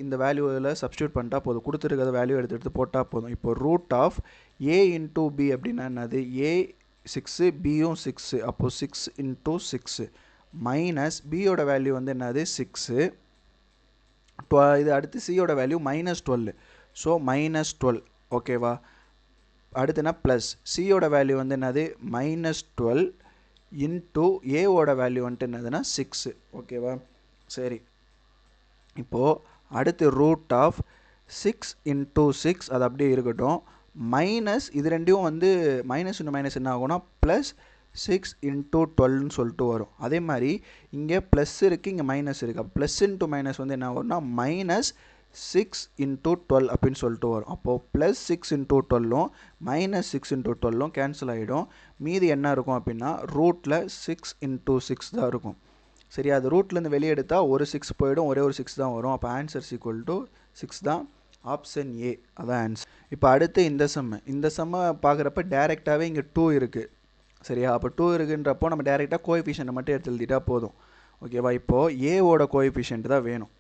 இந்த வேல்யூவில் சப்ஸ்டியூட் பண்ணிட்டா போதும், கொடுத்துருக்கிற வேல்யூ எடுத்து போட்டால் போதும். இப்போ root of a into b அப்படின்னா என்னது, ஏ 6, பியும் 6, அப்போது 6 × 6 மைனஸ் பியோட வேல்யூ வந்து என்னது 6, இது அடுத்து சியோட வேல்யூ -12, ஸோ -12. ஓகேவா, அடுத்துனா ப்ளஸ் சியோட வேல்யூ வந்து என்னது -12 இன்ட்டு ஏவோட வேல்யூ வந்துட்டு என்னதுன்னா 6. ஓகேவா, சரி. இப்போது அடுத்து ரூட் ஆஃப் 6 × 6 அது அப்படியே இருக்கட்டும், மைனஸ் இது ரெண்டையும் வந்து மைனஸ் என்ன ஆகும்னா ப்ளஸ் 6 × 12ன்னு சொல்லிட்டு வரும். அதே மாதிரி இங்கே ப்ளஸ் இருக்குது, இங்கே மைனஸ் இருக்குது. அப்போ ப்ளஸ் இன்ட்டு மைனஸ் வந்து என்ன ஆகும்னா -6 × 12 அப்படின்னு சொல்லிட்டு வரும். அப்போது +6 × 12ம் -6 × 12ம் கேன்சல் ஆகிடும். மீதி என்ன இருக்கும் அப்படின்னா ரூட்டில் 6 × 6 தான் இருக்கும். சரி, அது ரூட்லேருந்து வெளியே எடுத்தால் ஒரு 6 போயிடும், ஒரே ஒரு 6 தான் வரும். அப்போ ஆன்சர் ஈக்குவல் டு 6 தான், ஆப்ஷன் ஏ அதான் ஆன்சர். இப்போ அடுத்து இந்த செம்மை பார்க்குறப்ப டேரெக்டாகவே இங்கே 2 இருக்குது. சரியா, அப்போ 2 இருக்குன்றப்போ நம்ம டேரெக்டாக கோஎஃபிஷியன்ட்டை மட்டும் எடுத்து எழுதிட்டா போதும். ஓகேவா, இப்போது ஏவோட கோஎஃபிஷியன்ட் தான் வேணும்.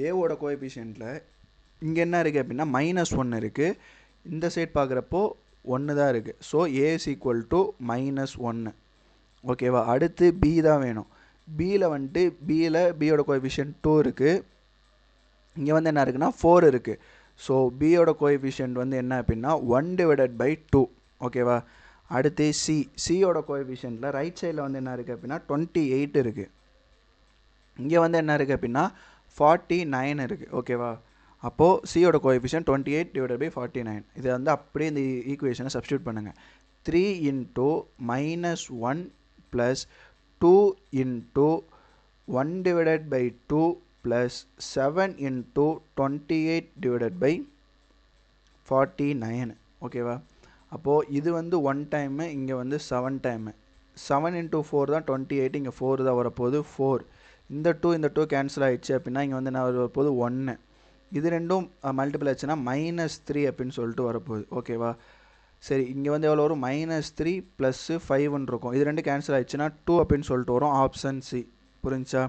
ஏவோட கோஎஃபிஷியன்ட்டில் இங்கே என்ன இருக்குது அப்படின்னா -1 இருக்குது, இந்த சைட் பார்க்குறப்போ 1 தான் இருக்குது. So A equal to -1. ஓகேவா, அடுத்து பி தான் வேணும். பியில் வந்துட்டு பியோட கோஎஃபிஷியன்ட் 2 இருக்குது, இங்கே வந்து என்ன இருக்குன்னா 4 இருக்குது. ஸோ பியோட கோஎஃபிஷியன்ட் வந்து என்ன அப்படின்னா 1/2. ஓகேவா, அடுத்து சியோட கோஎஃபிஷியன்ட்டில் ரைட் சைடில் வந்து என்ன இருக்குது அப்படின்னா 28 இருக்குது, இங்கே வந்து என்ன இருக்குது அப்படின்னா 49 இருக்குது. ஓகேவா, அப்போது சியோட கோஎஃபிஷியன்ட் 28/49. இதை வந்து அப்படியே இந்த ஈக்குவேஷனை சப்ஸ்டியூட் பண்ணுங்கள். 3 × -1 + 2 × 1/2 + 7 × 28/49. ஓகேவா, அப்போது இது வந்து 1 டைமு, இங்கே வந்து 7 டைமு. 7 × 4 தான் 28, இங்கே 4 தான் வரப்போகுது, 4. இந்த 2 கேன்சல் ஆகிடுச்சு அப்படின்னா இங்கே வந்து என்ன வரப்போகுது 1. இது ரெண்டும் மல்டிபிள் ஆச்சுன்னா -3 அப்படின்னு சொல்லிட்டு வரப்போகுது. ஓகேவா, சரி, இங்கே வந்து எவ்வளோ வரும், -3 + 5 இருக்கும். இது ரெண்டு கேன்சல் ஆகிடுச்சுன்னா 2 அப்படின்னு சொல்லிட்டு வரும், ஆப்ஷன் சி. புரிஞ்சா,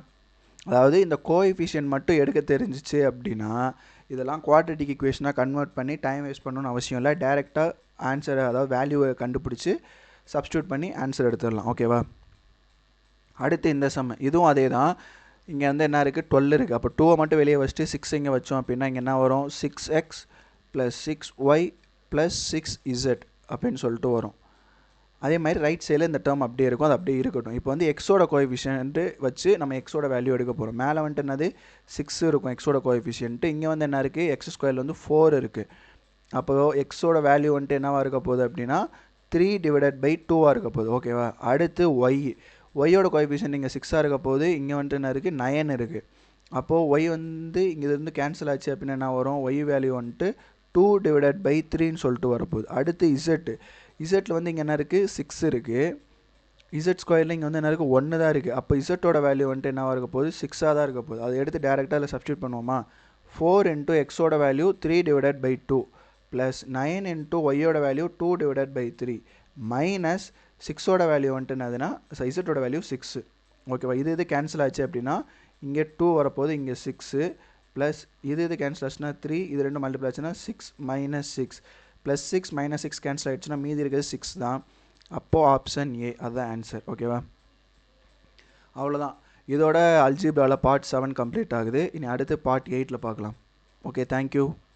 அதாவது இந்த கோஎஃபிஷியன்ட் மட்டும் எடுக்க தெரிஞ்சிச்சு அப்படின்னா இதெல்லாம் குவாட்ரேட்டிக் ஈக்குவேஷனாக கன்வெர்ட் பண்ணி டைம் வேஸ்ட் பண்ணணும்னு அவசியம் இல்லை. டேரெக்டாக ஆன்சரை, அதாவது வேல்யூவை கண்டுபிடிச்சி சப்ஸ்டியூட் பண்ணி ஆன்சர் எடுத்துடலாம். ஓகேவா, அடுத்து இந்த சம், இதுவும் அதே தான். இங்கே வந்து என்ன இருக்குது, 12 இருக்குது. அப்போ 2 மட்டும் வெளியே வச்சுட்டு 6 இங்கே வச்சோம் அப்படின்னா இங்கே என்ன வரும், 6x + 6y + 6z அப்படின்னு சொல்லிட்டு வரும். அதே மாதிரி ரைட் சைடில் இந்த டேர்ம் அப்படியே இருக்கும், அது அப்படியே இருக்கட்டும். இப்போ வந்து எக்ஸோட கோஎஃபிஷியன்ட்டு வச்சு நம்ம எக்ஸோட வேல்யூ எடுக்க போகிறோம். மேலே வந்துட்டு என்னது 6 இருக்கும் எக்ஸோட கோஎஃபிஷியன்ட்டு, இங்கே வந்து என்ன இருக்குது, x² வந்து 4 இருக்குது. அப்போது எக்ஸோட வேல்யூ வந்துட்டு என்னவாக இருக்க போகுது அப்படின்னா 3/2 இருக்க போகுது. ஓகேவா, அடுத்து ஒய்யோட கோஎஃபிஷியன்ட் இங்கே 6 இருக்க போகுது, இங்கே வந்துட்டு என்ன இருக்குது 9 இருக்குது. அப்போது ஒய் வந்து இங்கே இருந்து கேன்சல் ஆச்சு அப்படின்னா என்ன வரும், ஒய் வேல்யூ வந்துட்டு 2/3ன்னு சொல்லிட்டு வரப்போகுது. அடுத்து இசட்டில் வந்து இங்கே என்ன இருக்குது 6 இருக்குது, z² இங்கே வந்து என்ன இருக்குது 1 தான் இருக்குது. அப்போ இசட்டோட வேல்யூ வந்துட்டு என்னவாக இருக்க போகுது 6ஆக தான் இருக்க போகுது. அதை எடுத்து டேரெக்டாக அதில் சப்ஸ்டியூட் பண்ணுவோமா, 4 × xோட வேல்யூ 3/2 + 9 × ஒய்யோட வேல்யூ 2/3 மைனஸ் 6ஓட வேல்யூ வந்துட்டு என்னதுன்னா இசட்டோட வேல்யூ 6. ஓகேவா, இது கேன்சல் ஆச்சு அப்படின்னா இங்கே 2 வரப்போகுது, இங்கே 6 ப்ளஸ் இது கேன்சல் ஆச்சுன்னா 3, இது ரெண்டும் மல்டிப்ளை ஆச்சுன்னா 6 மைனஸ் 6 ப்ளஸ் 6 மைனஸ் 6 கேன்சல் ஆகிடுச்சுன்னா மீதி இருக்கிறது 6 தான். அப்போது ஆப்ஷன் ஏ அதுதான் ஆன்சர். ஓகேவா? அவ்வளோதான். இதோட அல்ஜிப்ராவில் பார்ட் 7 கம்ப்ளீட் ஆகுது. இனி அடுத்து பார்ட் 8ல் பார்க்கலாம். Okay, thank you.